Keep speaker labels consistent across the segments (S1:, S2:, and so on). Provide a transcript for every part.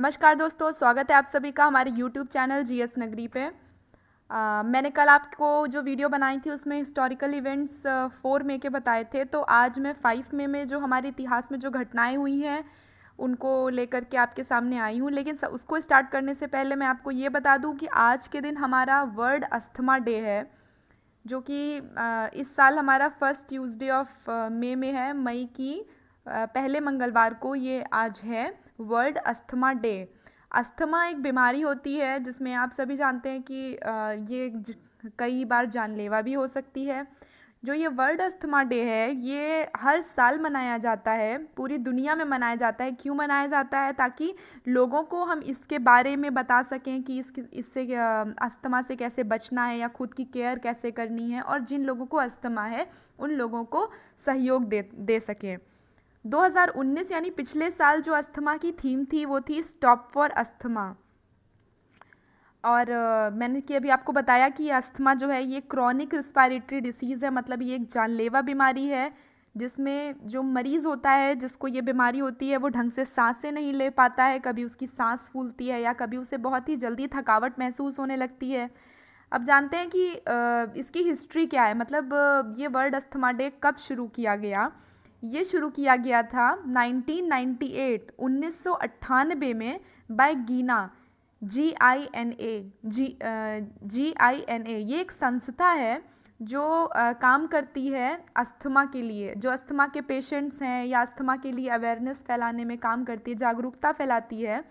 S1: नमस्कार दोस्तों, स्वागत है आप सभी का हमारे YouTube चैनल जीएस नगरी पे। मैंने कल आपको जो वीडियो बनाई थी उसमें हिस्टोरिकल इवेंट्स 4 मई के बताए थे। तो आज मैं 5 मई में जो हमारे इतिहास में जो घटनाएं हुई हैं उनको लेकर के आपके सामने आई हूँ। लेकिन उसको स्टार्ट करने से पहले मैं आपको ये बता दूँ कि आज के दिन हमारा वर्ल्ड अस्थमा डे है, जो कि इस साल हमारा फर्स्ट ट्यूसडे ऑफ मई में है। मई की पहले मंगलवार को ये आज है वर्ल्ड अस्थमा डे। अस्थमा एक बीमारी होती है जिसमें आप सभी जानते हैं कि ये कई बार जानलेवा भी हो सकती है। जो ये वर्ल्ड अस्थमा डे है ये हर साल मनाया जाता है, पूरी दुनिया में मनाया जाता है। क्यों मनाया जाता है? ताकि लोगों को हम इसके बारे में बता सकें कि इससे अस्थमा से कैसे बचना है या खुद की केयर कैसे करनी है, और जिन लोगों को अस्थमा है उन लोगों को सहयोग दे सकें। 2019 यानी पिछले साल जो अस्थमा की थीम थी वो थी स्टॉप फॉर अस्थमा। और मैंने कि अभी आपको बताया कि अस्थमा जो है ये क्रॉनिक रिस्पायरेटरी डिसीज़ है, मतलब ये एक जानलेवा बीमारी है जिसमें जो मरीज़ होता है जिसको ये बीमारी होती है वो ढंग से सांसें नहीं ले पाता है, कभी उसकी सांस फूलती है या कभी उसे बहुत ही जल्दी थकावट महसूस होने लगती है। अब जानते हैं कि इसकी हिस्ट्री क्या है, मतलब ये वर्ल्ड अस्थमा डे कब शुरू किया गया। ये शुरू किया गया था 1998 1998 में बाय गीना GINA। ये एक संस्था है जो काम करती है अस्थमा के लिए, जो अस्थमा के पेशेंट्स हैं या अस्थमा के लिए अवेयरनेस फैलाने में काम करती है, जागरूकता फैलाती है।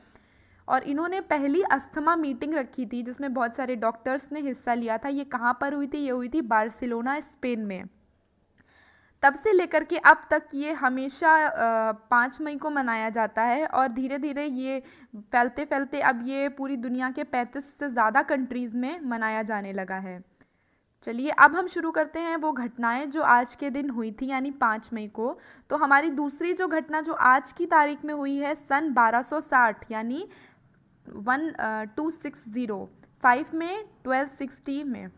S1: और इन्होंने पहली अस्थमा मीटिंग रखी थी जिसमें बहुत सारे डॉक्टर्स ने हिस्सा लिया था। ये कहाँ पर हुई थी? ये हुई थी बार्सिलोना, स्पेन में। तब से लेकर के अब तक ये हमेशा 5 मई को मनाया जाता है, और धीरे धीरे ये फैलते फैलते अब ये पूरी दुनिया के 35 से ज़्यादा कंट्रीज़ में मनाया जाने लगा है। चलिए अब हम शुरू करते हैं वो घटनाएं जो आज के दिन हुई थी, यानी 5 मई को। तो हमारी दूसरी जो घटना जो आज की तारीख में हुई है सन 1260 यानी 1260 5 में 1260 में,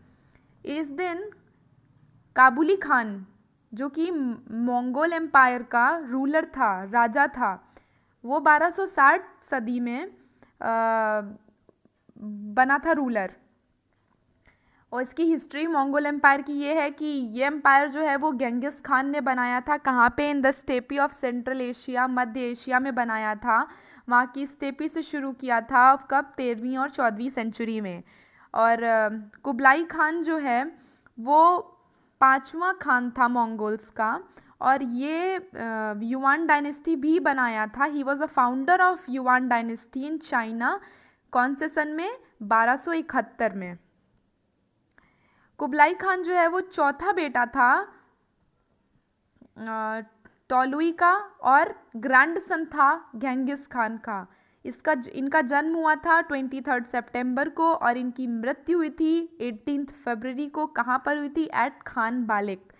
S1: इस दिन काबुली खान जो कि मंगोल एम्पायर का रूलर था, राजा था, वो 1260 सदी में बना था रूलर। और इसकी हिस्ट्री मंगोल एम्पायर की ये है कि ये एम्पायर जो है वो गेंगिस खान ने बनाया था। कहाँ पे? In the steppe of central Asia, Madhya Asia में बनाया था। वहाँ की स्टेपी से शुरू किया था। कब? 13वीं और 14वीं सेंचुरी में। और कुबलाई खान जो है वो 5वां खान था मंगोल्स का, और ये युआन डायनेस्टी भी बनाया था। He was a founder of yuan dynasty in China. कौन से सन में? 1271 में। कुबलाई खान जो है वो चौथा बेटा था टोलुई का, और ग्रैंड सन था गेंगिस खान का। इनका जन्म हुआ था 23 सितंबर को, और इनकी मृत्यु हुई थी 18 फरवरी को। कहाँ पर हुई थी? एट खान बालिक।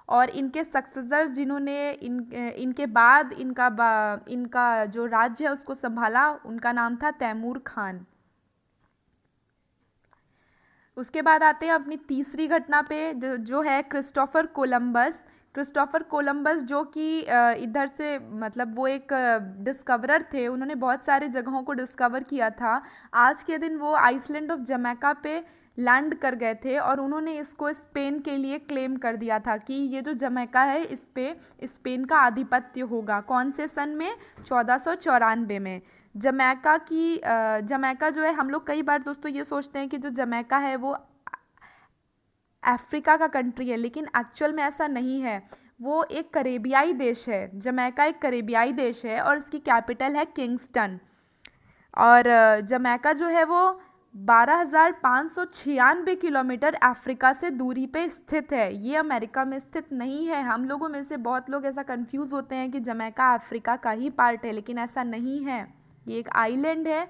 S1: और इनके सक्सेसर जिन्होंने इनके बाद इनका जो राज्य है उसको संभाला, उनका नाम था तैमूर खान। उसके बाद आते हैं अपनी तीसरी घटना पे, जो है क्रिस्टोफर कोलंबस। क्रिस्टोफर कोलंबस जो कि इधर से, मतलब वो एक डिस्कवरर थे, उन्होंने बहुत सारे जगहों को डिस्कवर किया था। आज के दिन वो आइसलैंड ऑफ जमैका पे लैंड कर गए थे, और उन्होंने इसको स्पेन के लिए क्लेम कर दिया था कि ये जो जमैका है इस पे स्पेन का आधिपत्य होगा। कौन से सन में? 1494 में। जमैका जो है, हम लोग कई बार दोस्तों ये सोचते हैं कि जो जमैका है वो अफ्रीका का कंट्री है, लेकिन एक्चुअल में ऐसा नहीं है। वो एक करेबियाई देश है। जमैका एक करेबियाई देश है और इसकी कैपिटल है किंगस्टन। और जमैका जो है वो 12,596 किलोमीटर अफ्रीका से दूरी पे स्थित है। ये अमेरिका में स्थित नहीं है। हम लोगों में से बहुत लोग ऐसा कंफ्यूज होते हैं कि जमैका अफ्रीका का ही पार्ट है, लेकिन ऐसा नहीं है। ये एक आइलैंड है,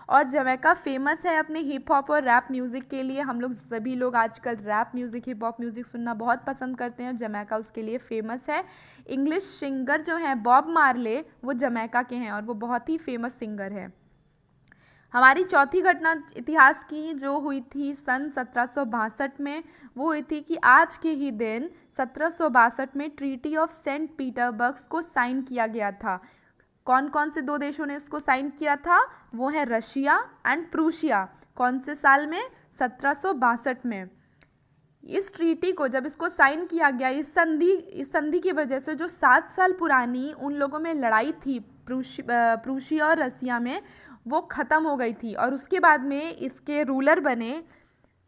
S1: और जमैका फेमस है अपने हिप हॉप और रैप म्यूज़िक के लिए। हम लोग सभी लोग आजकल rap music, hip hop music सुनना बहुत पसंद करते हैं, और जमैका उसके लिए फेमस है। इंग्लिश सिंगर जो हैं बॉब मार्ले, वो जमैका के हैं और वो बहुत ही फेमस सिंगर है। हमारी चौथी घटना इतिहास की जो हुई थी सन 1762 में, वो हुई थी कि आज के ही दिन 1762 में ट्रीटी ऑफ सेंट पीटर्सबर्ग को साइन किया गया था। कौन कौन से 2 देशों ने इसको साइन किया था? वो है रशिया एंड प्रूशिया। कौन से साल में? 1762 में। इस ट्रीटी को जब इसको साइन किया गया, इस संधि की वजह से जो 7 साल पुरानी उन लोगों में लड़ाई थी प्रूशिया और रसिया में, वो ख़त्म हो गई थी। और उसके बाद में इसके रूलर बने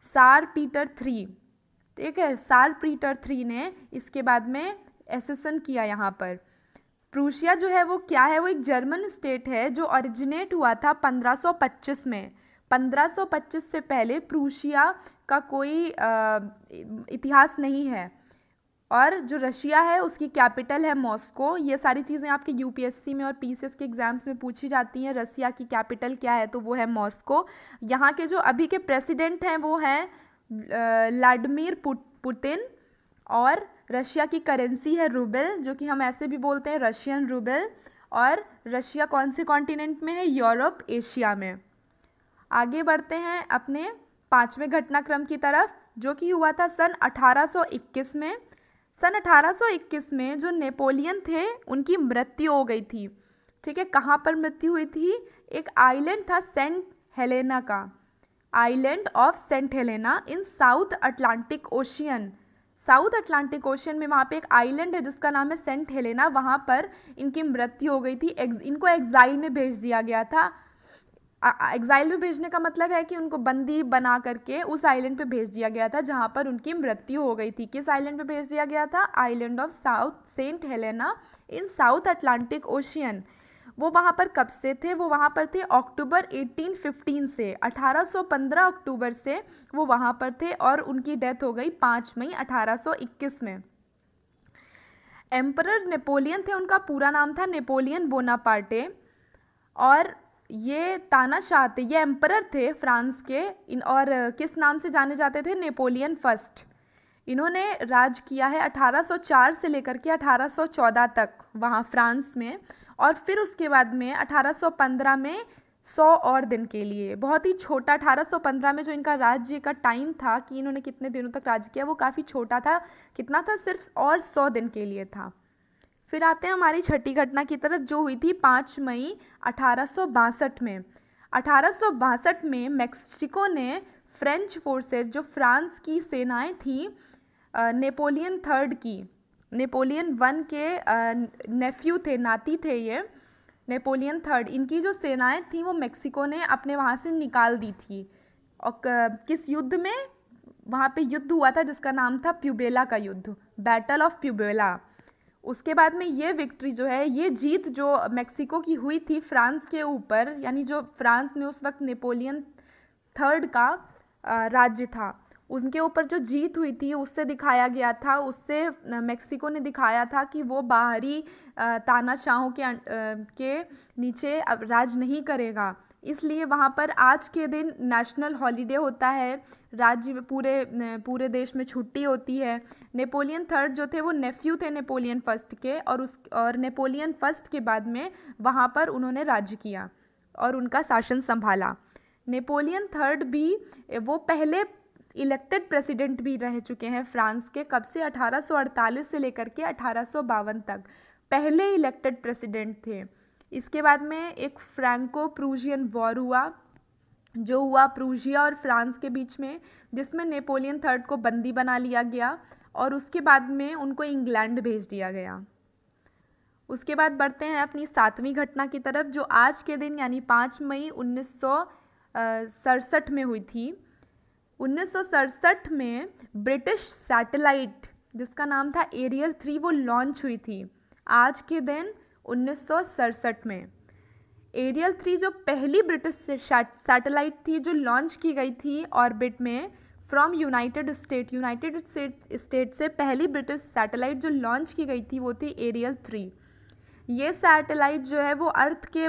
S1: सार पीटर III। ठीक है, सार पीटर III ने इसके बाद में एसेसन किया यहाँ पर। प्रूशिया जो है वो क्या है? वो एक जर्मन स्टेट है जो ओरिजिनेट हुआ था 1525 में। 1525 से पहले प्रूशिया का कोई इतिहास नहीं है। और जो रशिया है उसकी कैपिटल है मॉस्को। ये सारी चीज़ें आपके यूपीएससी में और पीसीएस के एग्जाम्स में पूछी जाती हैं। रसिया की कैपिटल क्या है? तो वो है मॉस्को। यहाँ के जो अभी के प्रेसिडेंट हैं वो हैं व्लादिमीर पुतिन। और रशिया की करेंसी है रूबल, जो कि हम ऐसे भी बोलते हैं रशियन रूबल। और रशिया कौन से कॉन्टिनेंट में है? यूरोप, एशिया में। आगे बढ़ते हैं अपने 5वें घटनाक्रम की तरफ, जो कि हुआ था सन 1821 में। सन 1821 में जो नेपोलियन थे उनकी मृत्यु हो गई थी। ठीक है, कहाँ पर मृत्यु हुई थी? एक आइलैंड था सेंट हेलेना का, island of Saint Helena in south Atlantic ocean. South Atlantic ocean में वहाँ पे एक आइलैंड है जिसका नाम है सेंट हेलेना। वहाँ पर इनकी मृत्यु हो गई थी। इनको एग्जाइल में भेज दिया गया था। एग्जाइल में भेजने का मतलब है कि उनको बंदी बना करके उस आइलैंड पे भेज दिया गया था जहाँ पर उनकी मृत्यु हो गई थी। किस आइलैंड पे भेज दिया गया था? Island of south Saint Helena in south Atlantic ocean. वो वहाँ पर कब से थे? वो वहाँ पर थे अक्टूबर 1815 से। 1815 अक्टूबर से वो वहाँ पर थे और उनकी डेथ हो गई 5 मई 1821 में। एम्परर नेपोलियन थे, उनका पूरा नाम था नेपोलियन बोनापार्टे। और ये तानाशाह थे, ये एम्परर थे फ्रांस के। और किस नाम से जाने जाते थे? Napoleon first. इन्होंने राज किया है 1804 से लेकर के 1814 तक वहाँ फ्रांस में। और फिर उसके बाद में 1815 में 100 और दिन के लिए, बहुत ही छोटा 1815 में जो इनका राज्य का टाइम था कि इन्होंने कितने दिनों तक राज किया, वो काफ़ी छोटा था। कितना था? सिर्फ और 100 दिन के लिए था। फिर आते हैं हमारी छठी घटना की तरफ, जो हुई थी 5 मई 1862 में। 1862 में मैक्सिको ने फ्रेंच फोर्सेस, जो फ्रांस की सेनाएं थी, नेपोलियन III की, नेपोलियन I के नेफ्यू थे, नाती थे ये, नेपोलियन III, इनकी जो सेनाएं थी वो मैक्सिको ने अपने वहाँ से निकाल दी थी। और किस युद्ध में? वहाँ पे युद्ध हुआ था जिसका नाम था प्यूबेला का युद्ध, बैटल ऑफ प्यूबेला। उसके बाद में ये विक्ट्री जो है, ये जीत जो मैक्सिको की हुई थी फ्रांस के ऊपर, यानी जो फ्रांस में उस वक्त नेपोलियन III का राज्य था, उनके ऊपर जो जीत हुई थी उससे दिखाया गया था, उससे मैक्सिको ने दिखाया था कि वो बाहरी तानाशाहों के नीचे अब राज नहीं करेगा। इसलिए वहाँ पर आज के दिन नेशनल हॉलीडे होता है, राज्य में पूरे देश में छुट्टी होती है। नेपोलियन III जो थे वो नेफ्यू थे नेपोलियन फर्स्ट के, और नेपोलियन फर्स्ट के बाद में वहाँ पर उन्होंने राज्य किया और उनका शासन संभाला। नेपोलियन III भी वो पहले इलेक्टेड प्रेसिडेंट भी रह चुके हैं फ्रांस के। कब से? 1848 से लेकर के 1852 तक पहले इलेक्टेड प्रेसिडेंट थे। इसके बाद में एक फ्रैंको प्रूशियन वॉर हुआ, जो हुआ प्रूशिया और फ्रांस के बीच में, जिसमें नेपोलियन III को बंदी बना लिया गया और उसके बाद में उनको इंग्लैंड भेज दिया गया। उसके बाद बढ़ते हैं अपनी 7वीं घटना की तरफ, जो आज के दिन यानी 5 मई 1967 में हुई थी। 1967 में ब्रिटिश सैटेलाइट जिसका नाम था एरियल 3 वो लॉन्च हुई थी आज के दिन 1967 में। एरियल 3 जो पहली ब्रिटिश सैटेलाइट थी जो लॉन्च की गई थी ऑर्बिट में फ्रॉम यूनाइटेड स्टेट से पहली ब्रिटिश सैटेलाइट जो लॉन्च की गई थी वो थी एरियल 3। ये सैटेलाइट जो है वो अर्थ के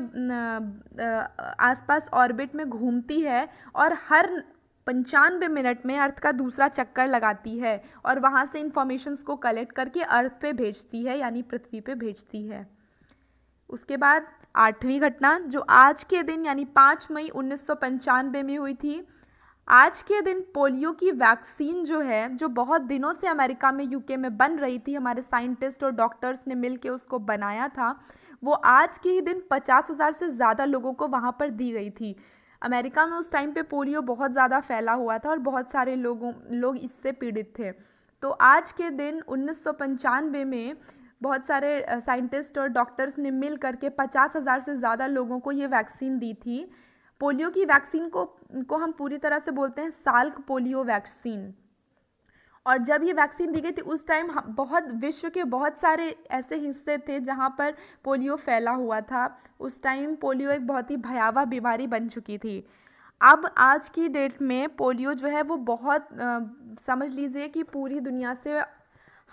S1: आसपास ऑर्बिट में घूमती है और हर 95 मिनट में अर्थ का दूसरा चक्कर लगाती है और वहाँ से इंफॉर्मेशंस को कलेक्ट करके अर्थ पे भेजती है, यानी पृथ्वी पे भेजती है। उसके बाद 8वीं घटना जो आज के दिन यानी 5 मई 1995 में हुई थी। आज के दिन पोलियो की वैक्सीन जो है, जो बहुत दिनों से अमेरिका में यूके में बन रही थी, हमारे साइंटिस्ट और डॉक्टर्स ने मिलकर उसको बनाया था, वो आज के ही दिन 50,000 से ज़्यादा लोगों को वहाँ पर दी गई थी। अमेरिका में उस टाइम पे पोलियो बहुत ज़्यादा फैला हुआ था और बहुत सारे लोग इससे पीड़ित थे। तो आज के दिन 1995 में बहुत सारे साइंटिस्ट और डॉक्टर्स ने मिल करके 50,000 से ज़्यादा लोगों को ये वैक्सीन दी थी। पोलियो की वैक्सीन को हम पूरी तरह से बोलते हैं साल्क पोलियो वैक्सीन। और जब ये वैक्सीन दी गई थी उस टाइम बहुत विश्व के बहुत सारे ऐसे हिस्से थे जहाँ पर पोलियो फैला हुआ था। उस टाइम पोलियो एक बहुत ही भयावह बीमारी बन चुकी थी। अब आज की डेट में पोलियो जो है वो बहुत समझ लीजिए कि पूरी दुनिया से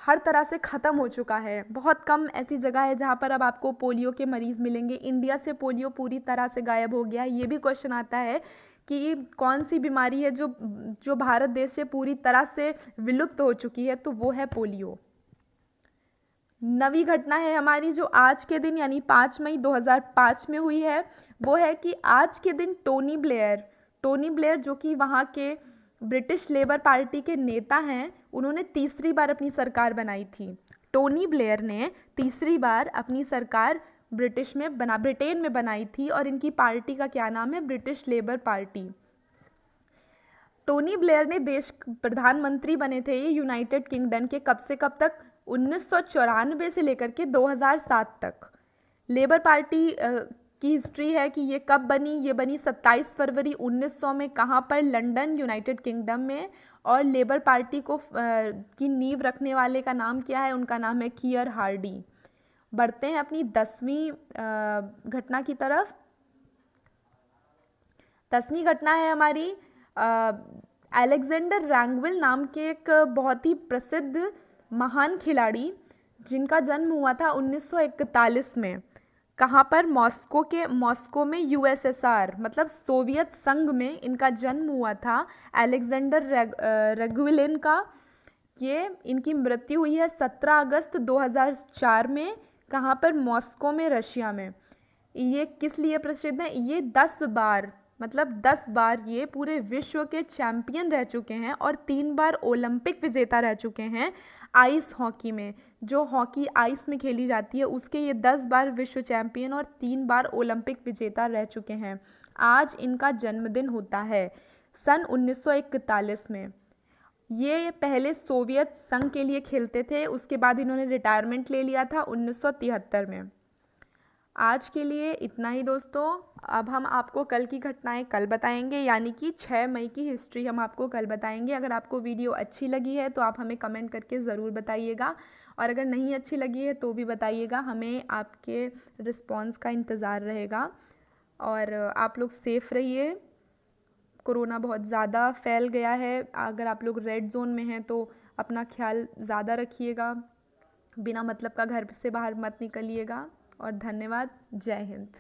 S1: हर तरह से ख़त्म हो चुका है। बहुत कम ऐसी जगह है जहाँ पर अब आपको पोलियो के मरीज़ मिलेंगे। इंडिया से पोलियो पूरी तरह से गायब हो गया है। ये भी क्वेश्चन आता है कि कौन सी बीमारी है जो भारत देश से पूरी तरह से विलुप्त हो चुकी है, तो वो है पोलियो। नवी घटना है हमारी जो आज के दिन यानी 5 मई 2005 में हुई है, वो है कि आज के दिन टोनी ब्लेयर जो कि वहाँ के ब्रिटिश लेबर पार्टी के नेता हैं, उन्होंने तीसरी बार अपनी सरकार बनाई थी। टोनी ब्लेयर ने तीसरी बार अपनी सरकार ब्रिटेन में बनाई थी और इनकी पार्टी का क्या नाम है? British labour party. Tony Blair ने देश प्रधानमंत्री बने थे ये यूनाइटेड किंगडम के कब से कब तक? 1994 से लेकर के 2007 तक। लेबर पार्टी की हिस्ट्री है कि ये कब बनी? ये बनी 27 फरवरी 1900 में। कहाँ पर? लंदन, यूनाइटेड किंगडम में। और लेबर पार्टी की नींव रखने वाले का नाम क्या है? उनका नाम है कियर हार्डी। बढ़ते हैं अपनी 10वीं घटना की तरफ। 10वीं घटना है हमारी अलेक्जेंडर रैंगविल नाम के एक बहुत ही प्रसिद्ध महान खिलाड़ी जिनका जन्म हुआ था 1941 में। कहाँ पर? मॉस्को में यूएसएसआर मतलब सोवियत संघ में इनका जन्म हुआ था। अलेक्जेंडर रैंगविलिन का ये इनकी मृत्यु हुई है 17 अगस्त 2004 में। कहाँ पर? मॉस्को में, रशिया में। ये किस लिए प्रसिद्ध है? ये 10 बार ये पूरे विश्व के चैंपियन रह चुके हैं और 3 बार ओलंपिक विजेता रह चुके हैं। आइस हॉकी में, जो हॉकी आइस में खेली जाती है, उसके ये 10 बार विश्व चैंपियन और 3 बार ओलंपिक विजेता रह चुके हैं। आज इनका जन्मदिन होता है सन 1941 में। ये पहले सोवियत संघ के लिए खेलते थे, उसके बाद इन्होंने रिटायरमेंट ले लिया था 1973 में। आज के लिए इतना ही दोस्तों। अब हम आपको कल की घटनाएं कल बताएंगे, यानी कि 6 मई की हिस्ट्री हम आपको कल बताएंगे। अगर आपको वीडियो अच्छी लगी है तो आप हमें कमेंट करके ज़रूर बताइएगा, और अगर नहीं अच्छी लगी है तो भी बताइएगा। हमें आपके रिस्पॉन्स का इंतज़ार रहेगा। और आप लोग सेफ़ रहिए। कोरोना बहुत ज़्यादा फैल गया है। अगर आप लोग रेड जोन में हैं तो अपना ख्याल ज़्यादा रखिएगा। बिना मतलब का घर से बाहर मत निकलिएगा। और धन्यवाद। जय हिंद।